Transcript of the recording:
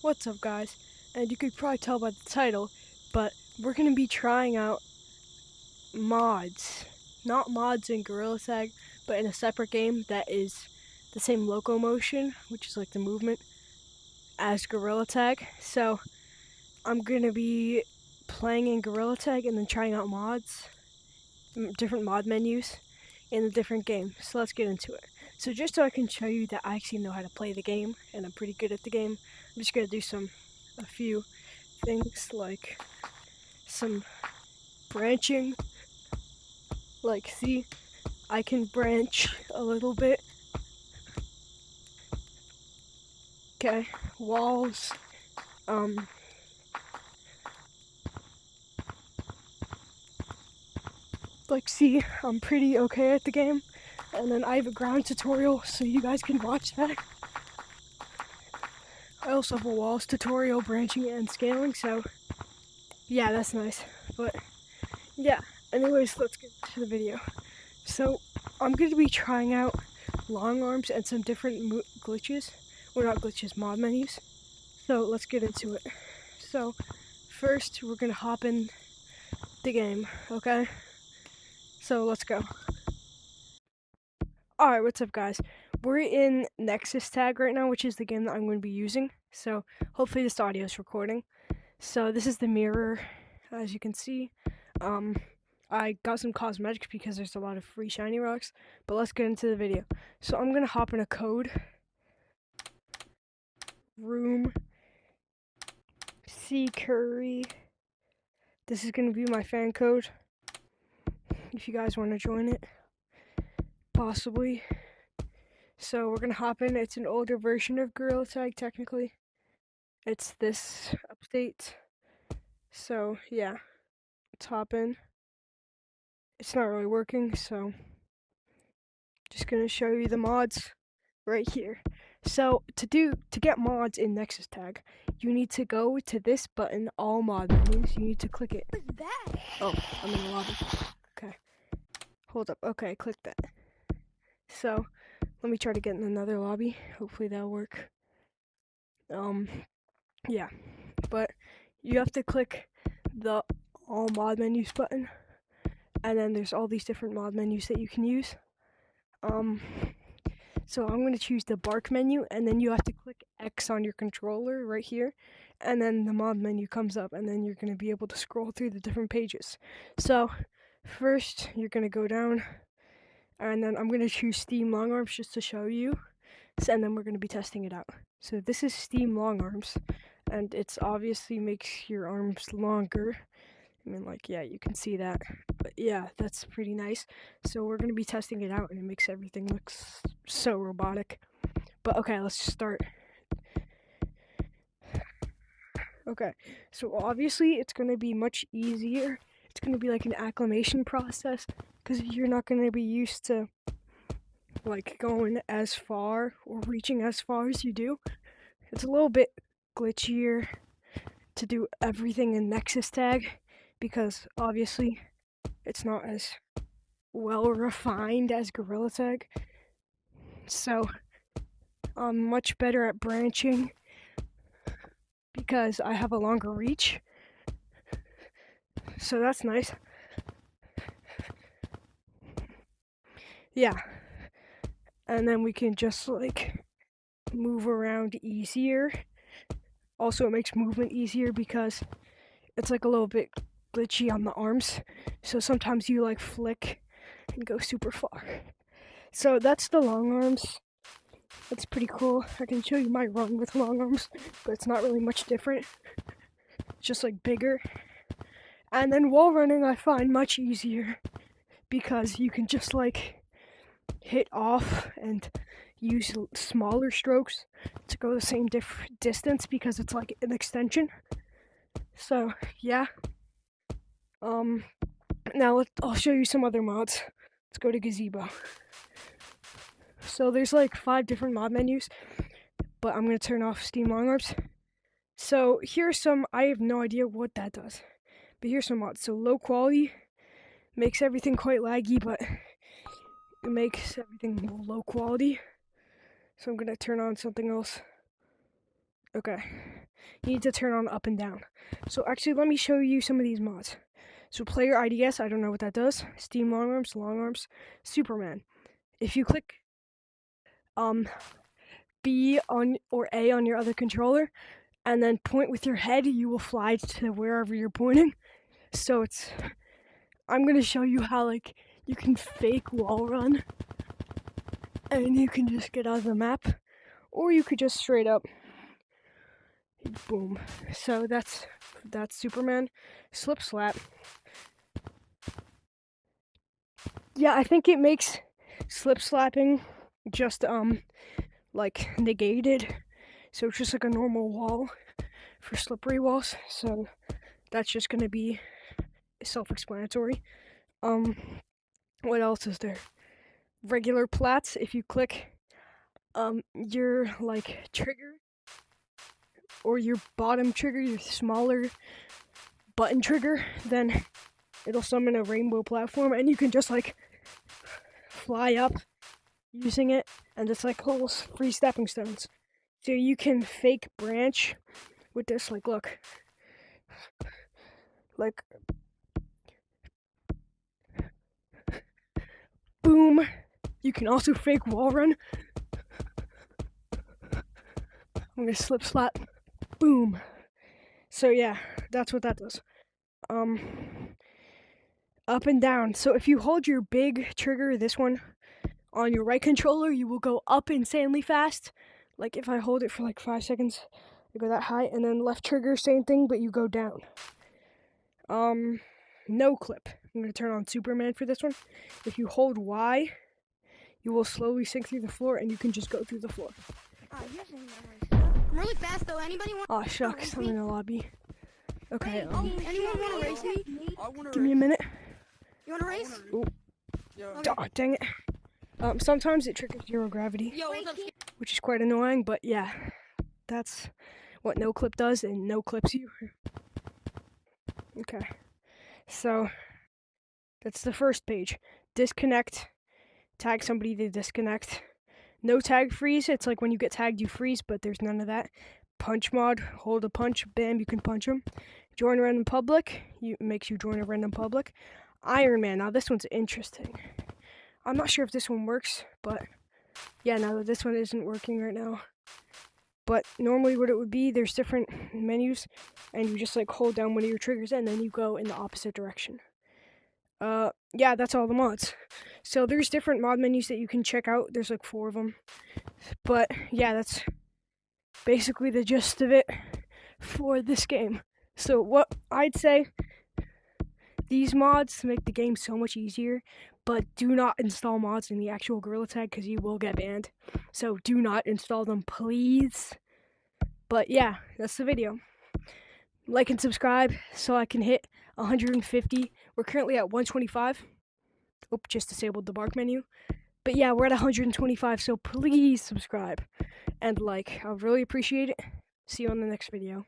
What's up, guys? And you could probably tell by the title, but we're gonna be trying out mods. Not mods in Gorilla Tag, but in a separate game that is the same locomotion, which is like the movement, as Gorilla Tag. So I'm gonna be playing in Gorilla Tag and then trying out mods, different mod menus in a different game. So let's get into it. So just so I can show you that I actually know how to play the game and I'm pretty good at the game, I'm just gonna do a few things like some branching. Like, see, I can branch a little bit. Okay, walls. Like, see, I'm pretty okay at the game. And then I have a ground tutorial, so you guys can watch that. I also have a walls tutorial, branching and scaling, so yeah, that's nice. But yeah, anyways, let's get to the video. So I'm going to be trying out long arms and some different glitches. Well, not glitches, mod menus. So let's get into it. So first, we're going to hop in the game, okay? So let's go. Alright, what's up, guys? We're in Nexus tag right now, which is the game that I'm going to be using. So hopefully this audio is recording. So this is the mirror, as you can see. I got some cosmetics because there's a lot of free shiny rocks, but let's get into the video. So I'm gonna hop in a code. Room C Curry. This is gonna be my fan code. If you guys want to join it, possibly. So we're gonna hop in. It's an older version of Gorilla Tag, technically. It's this update. So yeah, let's hop in. It's not really working, so just gonna show you the mods right here. So to get mods in Nexus tag, you need to go to this button, all mod menus. You need to click it. What is that? Oh, I'm in the lobby. Okay, hold up. Okay, click that. So let me try to get in another lobby. Hopefully that'll work. Yeah, but you have to click the all mod menus button, and then there's all these different mod menus that you can use. So I'm going to choose the bark menu, and then you have to click X on your controller right here, and then the mod menu comes up, and then you're going to be able to scroll through the different pages. So first you're going to go down, and then I'm going to choose Steam Long Arms just to show you, and then we're going to be testing it out. So this is Steam Long Arms, and it's obviously makes your arms longer. I mean, like, yeah, you can see that, but yeah, that's pretty nice. So we're going to be testing it out, and it makes everything look so robotic. But okay, let's start. Okay, so obviously it's going to be much easier. It's going to be like an acclimation process, because you're not going to be used to like going as far or reaching as far as you do. It's a little bit glitchier to do everything in Nexus tag, because obviously it's not as well refined as Gorilla Tag. So I'm much better at branching because I have a longer reach. So that's nice. Yeah. And then we can just like move around easier. Also, it makes movement easier because it's like a little bit glitchy on the arms. So sometimes you like flick and go super far. So that's the long arms. That's pretty cool. I can show you my run with long arms, but it's not really much different. It's just like bigger. And then wall running I find much easier because you can just like hit off and use smaller strokes to go the same distance because it's like an extension. So yeah. Now I'll show you some other mods. Let's go to Gazebo. So there's like 5 different mod menus, but I'm gonna turn off Steam Long Arms. So here's some, I have no idea what that does, but here's some mods. So low quality makes everything quite laggy, but it makes everything low quality. So I'm gonna turn on something else. Okay. You need to turn on up and down. So actually, let me show you some of these mods. So player IDS, I don't know what that does. Steam long arms, Superman. If you click B on or A on your other controller, and then point with your head, you will fly to wherever you're pointing. So I'm gonna show you how like you can fake wall run, and you can just get out of the map, or you could just straight up boom. So that's Superman. Slip slap. Yeah, I think it makes slip slapping just like negated. So it's just like a normal wall for slippery walls. So that's just gonna be self-explanatory. What else is there? Regular plats. If you click your like trigger or your bottom trigger, your smaller button trigger, then it'll summon a rainbow platform, and you can just like fly up using it, and it's like little free stepping stones. So you can fake branch with this. Like, look, like boom. You can also fake wall run. I'm gonna slip slap, boom. So yeah, that's what that does. Up and down. So if you hold your big trigger, this one, on your right controller, you will go up insanely fast. Like if I hold it for like 5 seconds, I go that high, and then left trigger, same thing, but you go down. No clip. I'm gonna turn on Superman for this one. If you hold Y, you will slowly sink through the floor, and you can just go through the floor. I'm really fast though. Anybody want? Oh shucks, I'm in the lobby. Okay. Anyone want to race me? Give me a minute. You want to race? Oh, dang it. Sometimes it triggers zero gravity, which is quite annoying. But yeah, that's what no clip does, and no clips you. Okay, so that's the first page. Disconnect. Tag somebody to disconnect. No tag freeze. It's like when you get tagged, you freeze, but there's none of that. Punch mod. Hold a punch. Bam, you can punch them. Join random public. Makes you join a random public. Iron Man. Now this one's interesting. I'm not sure if this one works, but yeah, no, this one isn't working right now. But normally what it would be, there's different menus, and you just like hold down one of your triggers, and then you go in the opposite direction. Yeah, that's all the mods. So there's different mod menus that you can check out. There's like 4 of them. But yeah, that's basically the gist of it for this game. So what I'd say, these mods make the game so much easier, but do not install mods in the actual Gorilla Tag because you will get banned. So do not install them, please. But yeah, that's the video. Like and subscribe so I can hit 150. We're currently at 125. Oh, just disabled the bark menu. But yeah, we're at 125, so please subscribe and like. I would really appreciate it. See you on the next video.